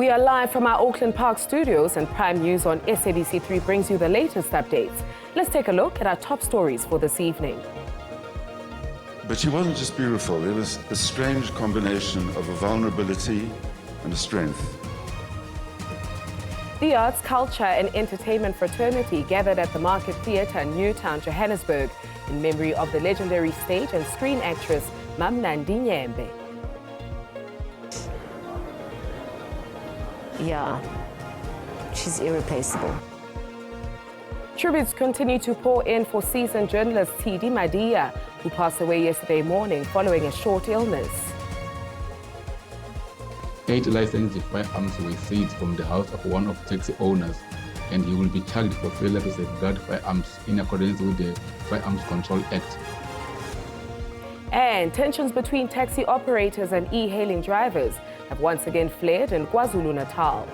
We are live from our Auckland Park studios, and Prime News on SABC 3 brings you the latest updates. Let's take a look at our top stories for this evening. But she wasn't just beautiful, it was a strange combination of a vulnerability and a strength. The arts, culture and entertainment fraternity gathered at the Market Theatre in Newtown, Johannesburg, in memory of the legendary stage and screen actress Nandi Nyembe. Yeah, she's irreplaceable. Tributes continue to pour in for seasoned journalist Tshidi Madia, who passed away yesterday morning following a short illness. 8 licensed firearms were seized from the house of one of taxi owners, and he will be charged for failure to safeguard firearms in accordance with the Firearms Control Act. And tensions between taxi operators and e-hailing drivers have once again flared in KwaZulu-Natal.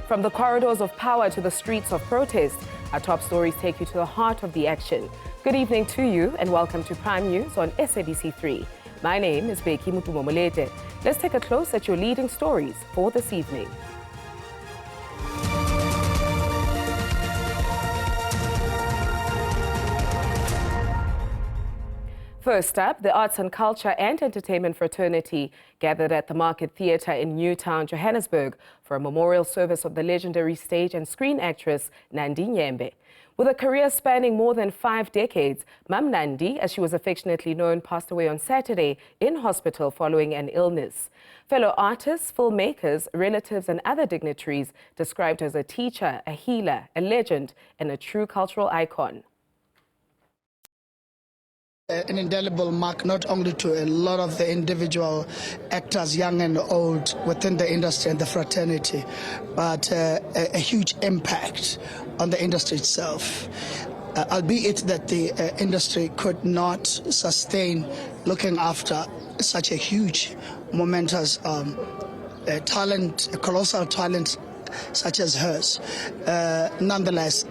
From the corridors of power to the streets of protest, our top stories take you to the heart of the action. Good evening to you and welcome to Prime News on SABC 3. My name is Beki Mutumomolete. Let's take a close at your leading stories for this evening. First up, the arts and culture and entertainment fraternity gathered at the Market Theatre in Newtown, Johannesburg for a memorial service of the legendary stage and screen actress Nandi Nyembe. With a career spanning more than 5 decades, Nandi, as she was affectionately known, passed away on Saturday in hospital following an illness. Fellow artists, filmmakers, relatives and other dignitaries described her as a teacher, a healer, a legend and a true cultural icon. An indelible mark not only to a lot of the individual actors, young and old, within the industry and the fraternity, but a huge impact on the industry itself. Albeit that the industry could not sustain looking after such a huge, momentous talent, a colossal talent such as hers. Nonetheless,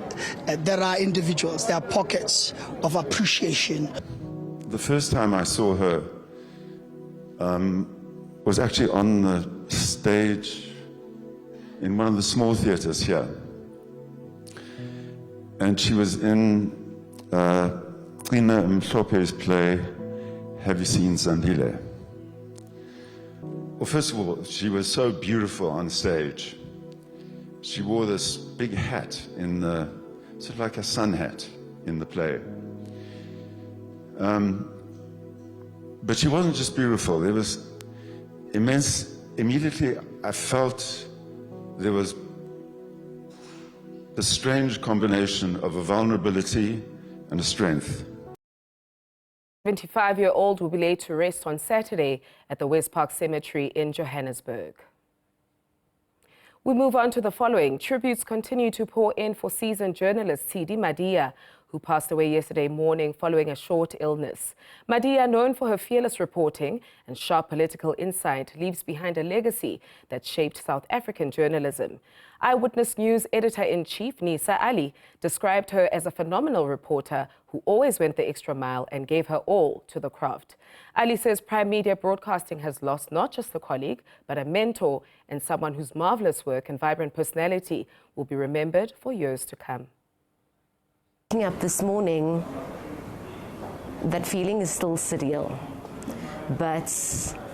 there are individuals, there are pockets of appreciation. The first time I saw her was actually on the stage in one of the small theatres here. And she was in Ina Mhlope's play, Have You Seen Zandile? Well, first of all, she was so beautiful on stage. She wore this big hat in the, sort of like a sun hat in the play. But she wasn't just beautiful, there was immense, immediately I felt there was a strange combination of a vulnerability and a strength. 75-year-old will be laid to rest on Saturday at the West Park Cemetery in Johannesburg. We move on to the following. Tributes continue to pour in for seasoned journalist Tshidi Madia, who passed away yesterday morning following a short illness. Madia, known for her fearless reporting and sharp political insight, leaves behind a legacy that shaped South African journalism. Eyewitness News editor-in-chief Nisa Ali described her as a phenomenal reporter who always went the extra mile and gave her all to the craft. Ali says Prime Media Broadcasting has lost not just a colleague, but a mentor and someone whose marvelous work and vibrant personality will be remembered for years to come. Waking up this morning, that feeling is still surreal, but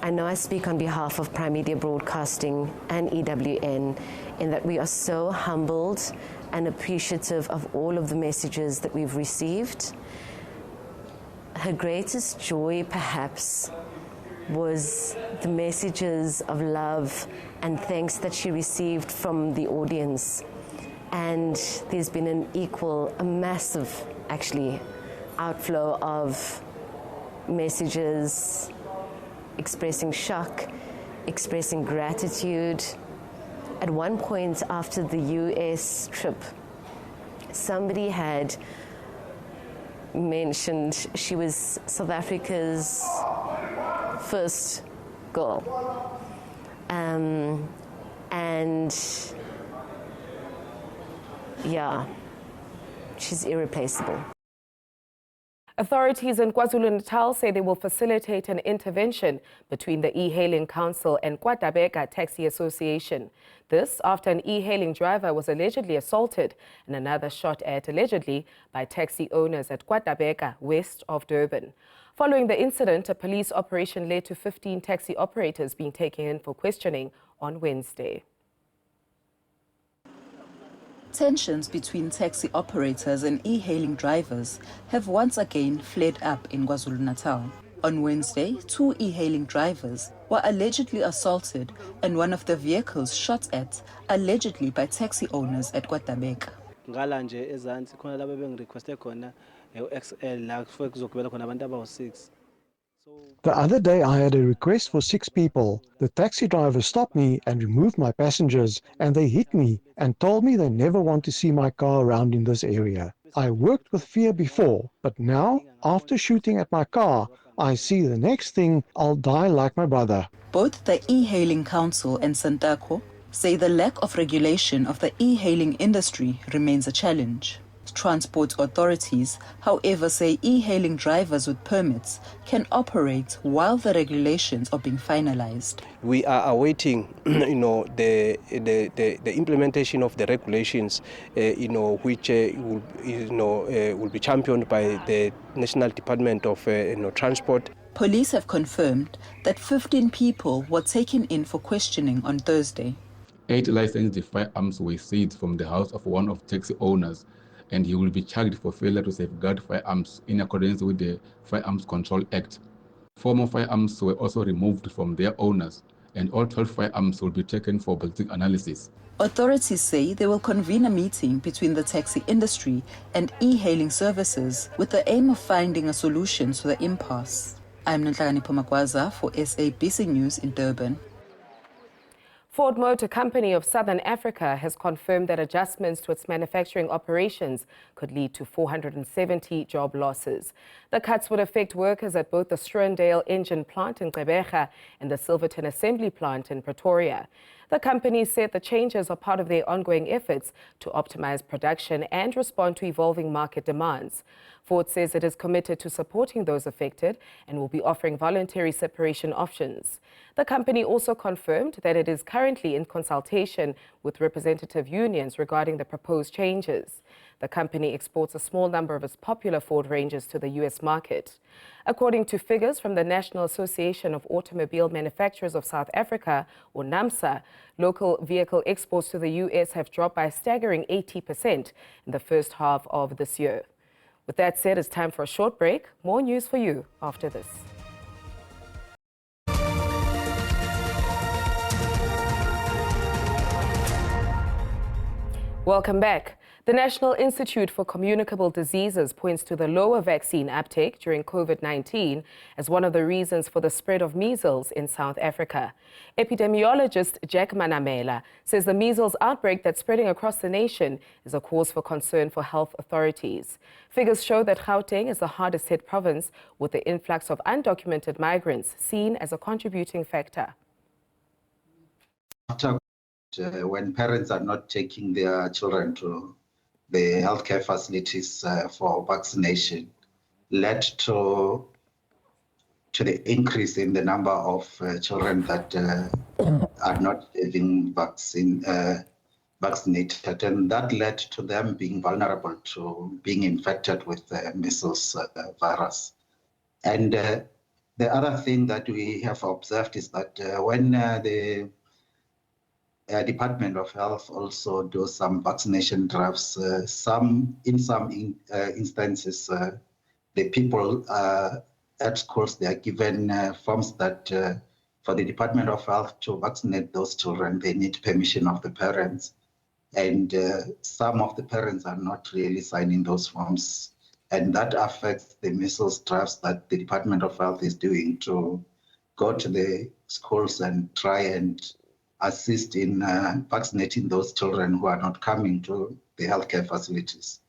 I know I speak on behalf of Prime Media Broadcasting and EWN in that we are so humbled and appreciative of all of the messages that we've received. Her greatest joy, perhaps, was the messages of love and thanks that she received from the audience. And there's been a massive, actually, outflow of messages expressing shock, expressing gratitude. At one point after the US trip, somebody had mentioned she was South Africa's first girl. And yeah, she's irreplaceable. Authorities in KwaZulu-Natal say they will facilitate an intervention between the E-Hailing Council and KwaDabeka Taxi Association. This after an e-hailing driver was allegedly assaulted and another shot at allegedly by taxi owners at KwaDabeka, west of Durban. Following the incident, a police operation led to 15 taxi operators being taken in for questioning on Wednesday. Tensions between taxi operators and e-hailing drivers have once again flared up in KwaZulu-Natal. On Wednesday, 2 e-hailing drivers were allegedly assaulted and one of the vehicles shot at, allegedly by taxi owners at KwaDabeka. The other day I had a request for 6 people. The taxi driver stopped me and removed my passengers, and they hit me and told me they never want to see my car around in this area. I worked with fear before, but now, after shooting at my car, I see the next thing, I'll die like my brother. Both the E-Hailing Council and Santako say the lack of regulation of the e-hailing industry remains a challenge. Transport authorities, however, say e-hailing drivers with permits can operate while the regulations are being finalized. We are awaiting, the implementation of the regulations, which will be championed by the National Department of Transport. Police have confirmed that 15 people were taken in for questioning on Thursday. 8 licensed firearms were seized from the house of one of taxi owners, and he will be charged for failure to safeguard firearms in accordance with the Firearms Control Act. 4 more firearms were also removed from their owners, and all 12 firearms will be taken for ballistic analysis. Authorities say they will convene a meeting between the taxi industry and e-hailing services with the aim of finding a solution to the impasse. I'm Nandlani Pomakwaza for SABC News in Durban. Ford Motor Company of Southern Africa has confirmed that adjustments to its manufacturing operations could lead to 470 job losses. The cuts would affect workers at both the Struandale engine plant in Gqeberha and the Silverton assembly plant in Pretoria. The company said the changes are part of their ongoing efforts to optimize production and respond to evolving market demands. Ford says it is committed to supporting those affected and will be offering voluntary separation options. The company also confirmed that it is currently in consultation with representative unions regarding the proposed changes. The company exports a small number of its popular Ford ranges to the U.S. market. According to figures from the National Association of Automobile Manufacturers of South Africa, or NAMSA, local vehicle exports to the U.S. have dropped by a staggering 80% in the first half of this year. With that said, it's time for a short break. More news for you after this. Welcome back. The National Institute for Communicable Diseases points to the lower vaccine uptake during COVID-19 as one of the reasons for the spread of measles in South Africa. Epidemiologist Jack Manamela says the measles outbreak that's spreading across the nation is a cause for concern for health authorities. Figures show that Gauteng is the hardest hit province, with the influx of undocumented migrants seen as a contributing factor. When parents are not taking their children to the healthcare facilities for vaccination, led to the increase in the number of children that are not being vaccinated, and that led to them being vulnerable to being infected with the measles virus. And the other thing that we have observed is that when the Department of Health also do some vaccination drives. In some instances, the people at schools, they are given forms that for the Department of Health to vaccinate those children, they need permission of the parents. And some of the parents are not really signing those forms. And that affects the measles drives that the Department of Health is doing to go to the schools and try and assist in vaccinating those children who are not coming to the healthcare facilities.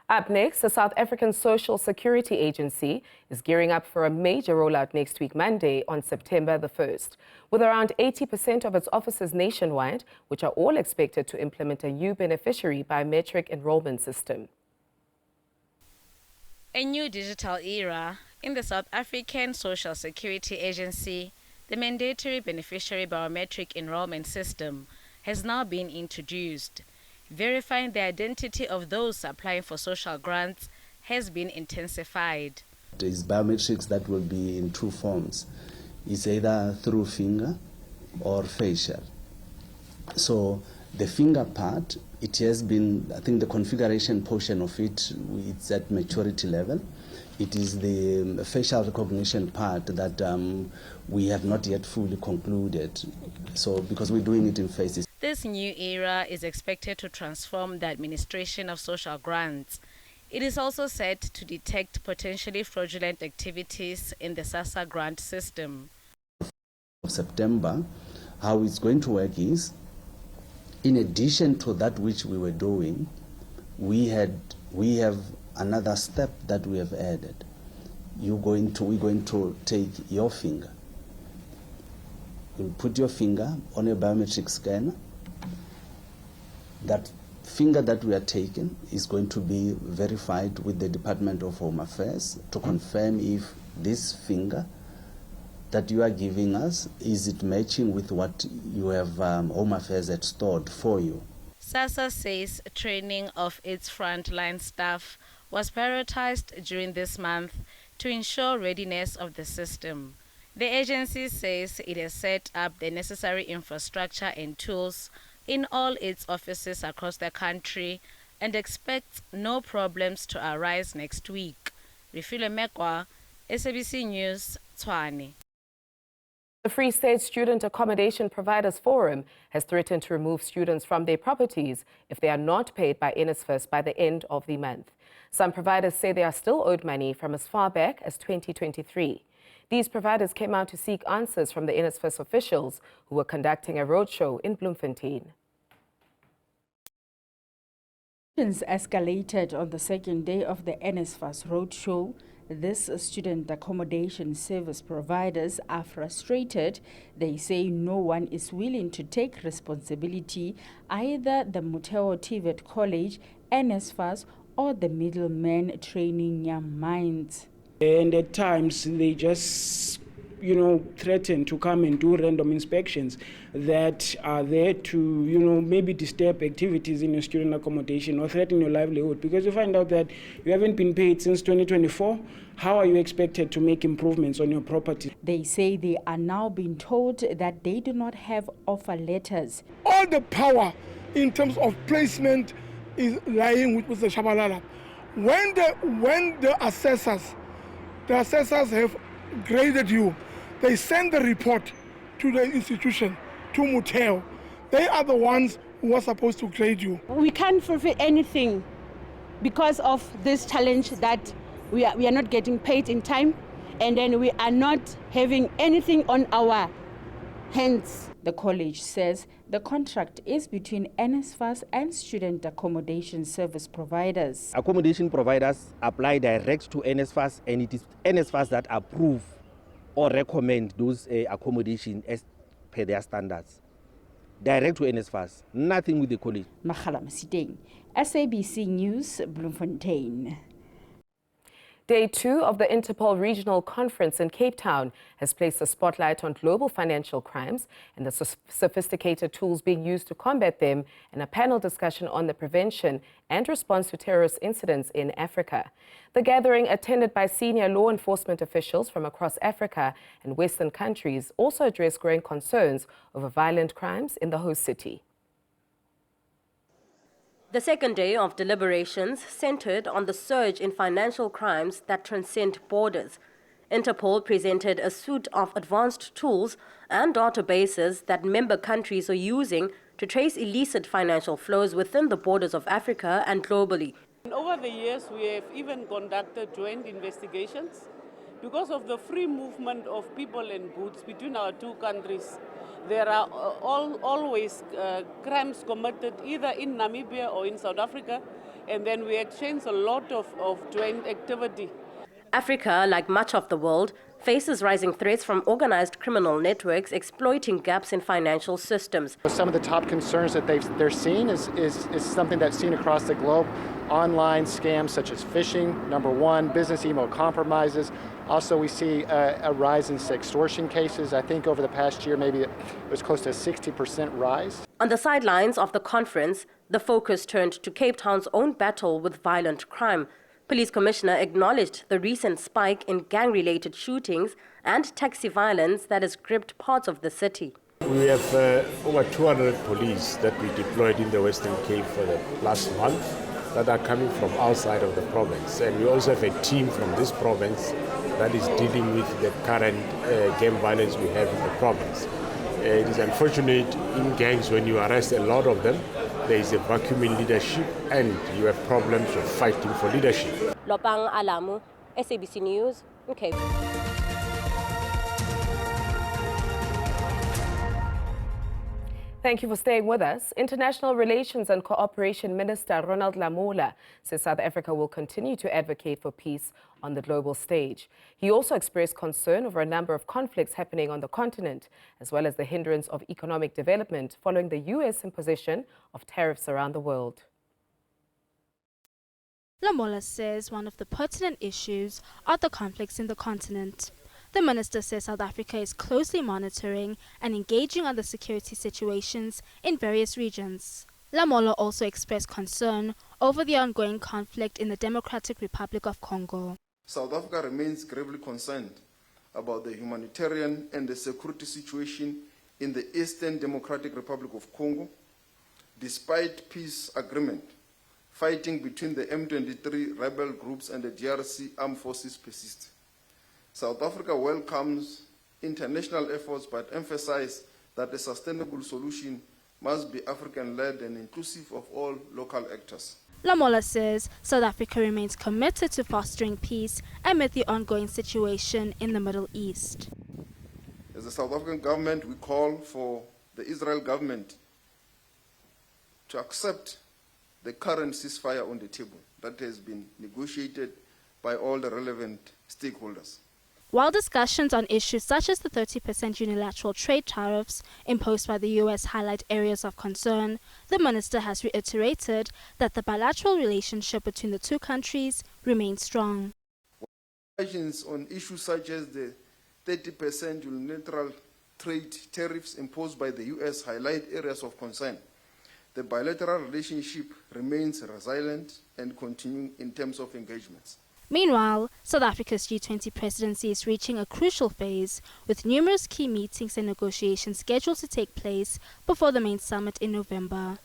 Up next, the South African Social Security Agency is gearing up for a major rollout next week, Monday, on September the 1st. With around 80% of its offices nationwide, which are all expected to implement a new beneficiary biometric enrollment system. A new digital era in the South African Social Security Agency, the mandatory beneficiary biometric enrollment system has now been introduced. Verifying the identity of those applying for social grants has been intensified. There is biometrics that will be in two forms. It's either through finger or facial. So the finger part, it has been, I think the configuration portion of it, it's at maturity level. It is the facial recognition part that we have not yet fully concluded. So because we're doing it in phases. This new era is expected to transform the administration of social grants. It is also set to detect potentially fraudulent activities in the SASSA grant system. September, how it's going to work is, in addition to that which we were doing, we have another step that we have added. We're going to take your finger. You'll put your finger on a biometric scanner. That finger that we are taking is going to be verified with the Department of Home Affairs to confirm if this finger that you are giving us, is it matching with what you have Home Affairs had stored for you. SASSA says training of its frontline staff was prioritized during this month to ensure readiness of the system. The agency says it has set up the necessary infrastructure and tools in all its offices across the country and expects no problems to arise next week. Refile Mekwa, SABC News, Tshwane. The Free State Student Accommodation Providers Forum has threatened to remove students from their properties if they are not paid by NSFAS by the end of the month. Some providers say they are still owed money from as far back as 2023. These providers came out to seek answers from the NSFAS officials who were conducting a roadshow in Bloemfontein. Tensions escalated on the second day of the NSFAS roadshow. These student accommodation service providers are frustrated. They say no one is willing to take responsibility, either the Motheo TVET College, NSFAS, or the middlemen training young minds. And at times they just, threaten to come and do random inspections that are there to, maybe disturb activities in your student accommodation or threaten your livelihood. Because you find out that you haven't been paid since 2024, how are you expected to make improvements on your property? They say they are now being told that they do not have offer letters. All the power in terms of placement is lying with Mr. Shabalala. When the assessors have graded you, they send the report to the institution, to Motheo. They are the ones who are supposed to grade you. We can't fulfill anything because of this challenge that we are not getting paid in time, and then we are not having anything on our hands. The college says the contract is between NSFAS and student accommodation service providers. Accommodation providers apply direct to NSFAS, and it is NSFAS that approve or recommend those accommodation as per their standards. Direct to NSFAS, nothing with the college. Makhala Masiteng, SABC News, Bloemfontein. Day 2 of the Interpol Regional Conference in Cape Town has placed a spotlight on global financial crimes and the sophisticated tools being used to combat them, and a panel discussion on the prevention and response to terrorist incidents in Africa. The gathering, attended by senior law enforcement officials from across Africa and Western countries, also addressed growing concerns over violent crimes in the host city. The second day of deliberations centered on the surge in financial crimes that transcend borders. Interpol presented a suite of advanced tools and databases that member countries are using to trace illicit financial flows within the borders of Africa and globally. Over the years, we have even conducted joint investigations. Because of the free movement of people and goods between our two countries, there are always crimes committed either in Namibia or in South Africa, and then we exchange a lot of joint activity. Africa, like much of the world, faces rising threats from organized criminal networks exploiting gaps in financial systems. Some of the top concerns that they're seeing is something that's seen across the globe. Online scams such as phishing, number one, business email compromises. Also, we see a rise in extortion cases. I think over the past year, maybe it was close to a 60% rise. On the sidelines of the conference, the focus turned to Cape Town's own battle with violent crime. Police Commissioner acknowledged the recent spike in gang-related shootings and taxi violence that has gripped parts of the city. We have over 200 police that we deployed in the Western Cape for the last month that are coming from outside of the province. And we also have a team from this province that is dealing with the current gang violence we have in the province. It is unfortunate in gangs when you arrest a lot of them, there is a vacuum in leadership and you have problems of fighting for leadership. Lopang Alamu, SABC News, Cape. Thank you for staying with us. International Relations and Cooperation Minister Ronald Lamola says South Africa will continue to advocate for peace on the global stage. He also expressed concern over a number of conflicts happening on the continent, as well as the hindrance of economic development following the U.S. imposition of tariffs around the world. Lamola says one of the pertinent issues are the conflicts in the continent. The minister says South Africa is closely monitoring and engaging on the security situations in various regions. Lamola also expressed concern over the ongoing conflict in the Democratic Republic of Congo. South Africa remains gravely concerned about the humanitarian and the security situation in the Eastern Democratic Republic of Congo. Despite peace agreement, fighting between the M23 rebel groups and the DRC armed forces persists. South Africa welcomes international efforts but emphasizes that a sustainable solution must be African-led and inclusive of all local actors. Lamola says South Africa remains committed to fostering peace amid the ongoing situation in the Middle East. As the South African government, we call for the Israel government to accept the current ceasefire on the table that has been negotiated by all the relevant stakeholders. While discussions on issues such as the 30% unilateral trade tariffs imposed by the U.S. highlight areas of concern, the minister has reiterated that the bilateral relationship between the two countries remains strong. Discussions on issues such as the 30% unilateral trade tariffs imposed by the U.S. highlight areas of concern. The bilateral relationship remains resilient and continuing in terms of engagements. Meanwhile, South Africa's G20 presidency is reaching a crucial phase, with numerous key meetings and negotiations scheduled to take place before the main summit in November.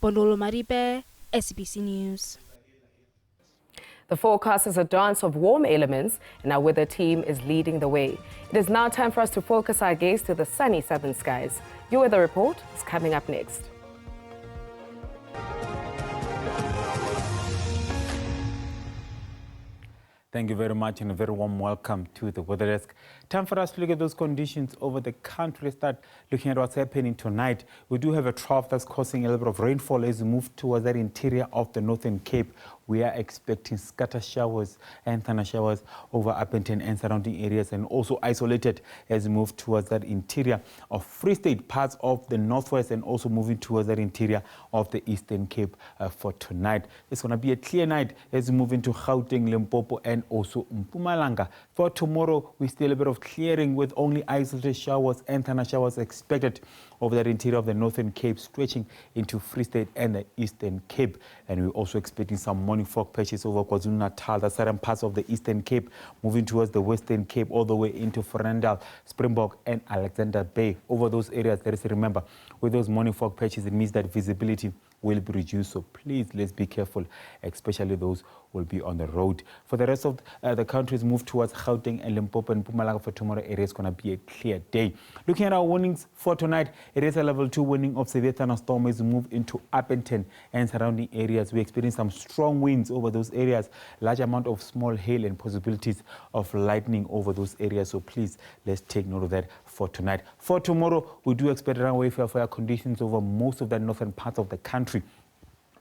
Bonolo Maribe, SABC News. The forecast is a dance of warm elements, and our weather team is leading the way. It is now time for us to focus our gaze to the sunny southern skies. Your weather report is coming up next. Thank you very much and a very warm welcome to the Weather Desk. Time for us to look at those conditions over the country. Let's start looking at what's happening tonight. We do have a trough that's causing a little bit of rainfall as we move towards that interior of the Northern Cape. We are expecting scattered showers and thunder showers over Upington and surrounding areas, and also isolated as we move towards that interior of Free State, parts of the northwest, and also moving towards that interior of the Eastern Cape for tonight. It's going to be a clear night as we move into Gauteng, Limpopo, and also Mpumalanga. For tomorrow, we still a bit of clearing with only isolated showers and thunder showers expected over that interior of the Northern Cape, stretching into Free State and the Eastern Cape. And we're also expecting some morning fog patches over KwaZulu-Natal, the southern parts of the Eastern Cape, moving towards the Western Cape, all the way into Ferndale, Springbok, and Alexander Bay. Over those areas, there is, remember, with those morning fog patches, it means that visibility will be reduced. So please, let's be careful, especially those who will be on the road. For the rest of the countries, move towards Gauteng and Limpopo and Mpumalanga for tomorrow. It is going to be a clear day. Looking at our warnings for tonight, it is a level 2 warning of severe thunderstorm as we move into Upington and surrounding areas. We experience some strong winds over those areas, large amount of small hail and possibilities of lightning over those areas. So please, let's take note of that for tonight. For tomorrow, we do expect runaway fair conditions over most of the northern parts of the country.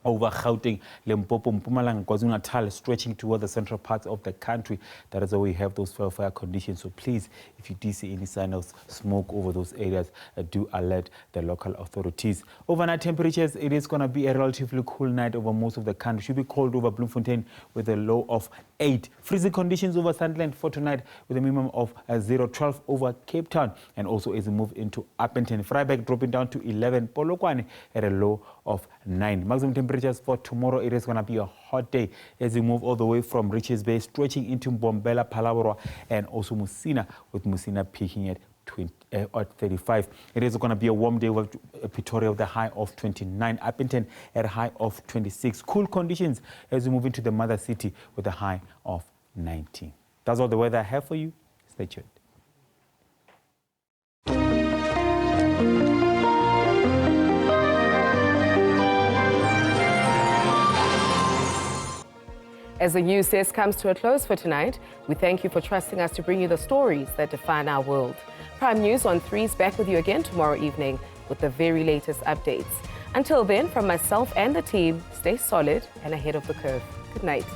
over Gauteng, Limpopo, Mpumalanga, KwaZulu-Natal, stretching toward the central parts of the country. That is why we have those fire conditions. So please, if you do see any sign of smoke over those areas, do alert the local authorities. Overnight temperatures, it is going to be a relatively cool night over most of the country. Should be cold over Bloemfontein with a low of 8. Freezing conditions over Sunderland for tonight with a minimum of 0.12 over Cape Town. And also as we move into Upington, Vryburg dropping down to 11. Polokwane at a low of 9. Maximum temperatures for tomorrow, it is going to be a hot day as we move all the way from Richards Bay, stretching into Mbombela, Phalaborwa, and also Musina, with Musina peaking at 35. It is going to be a warm day with Pretoria with a high of 29, Upington at a high of 26. Cool conditions as we move into the mother city with a high of 19. That's all the weather I have for you. Stay tuned. As the news desk comes to a close for tonight, we thank you for trusting us to bring you the stories that define our world. Prime News on 3 is back with you again tomorrow evening with the very latest updates. Until then, from myself and the team, stay solid and ahead of the curve. Good night.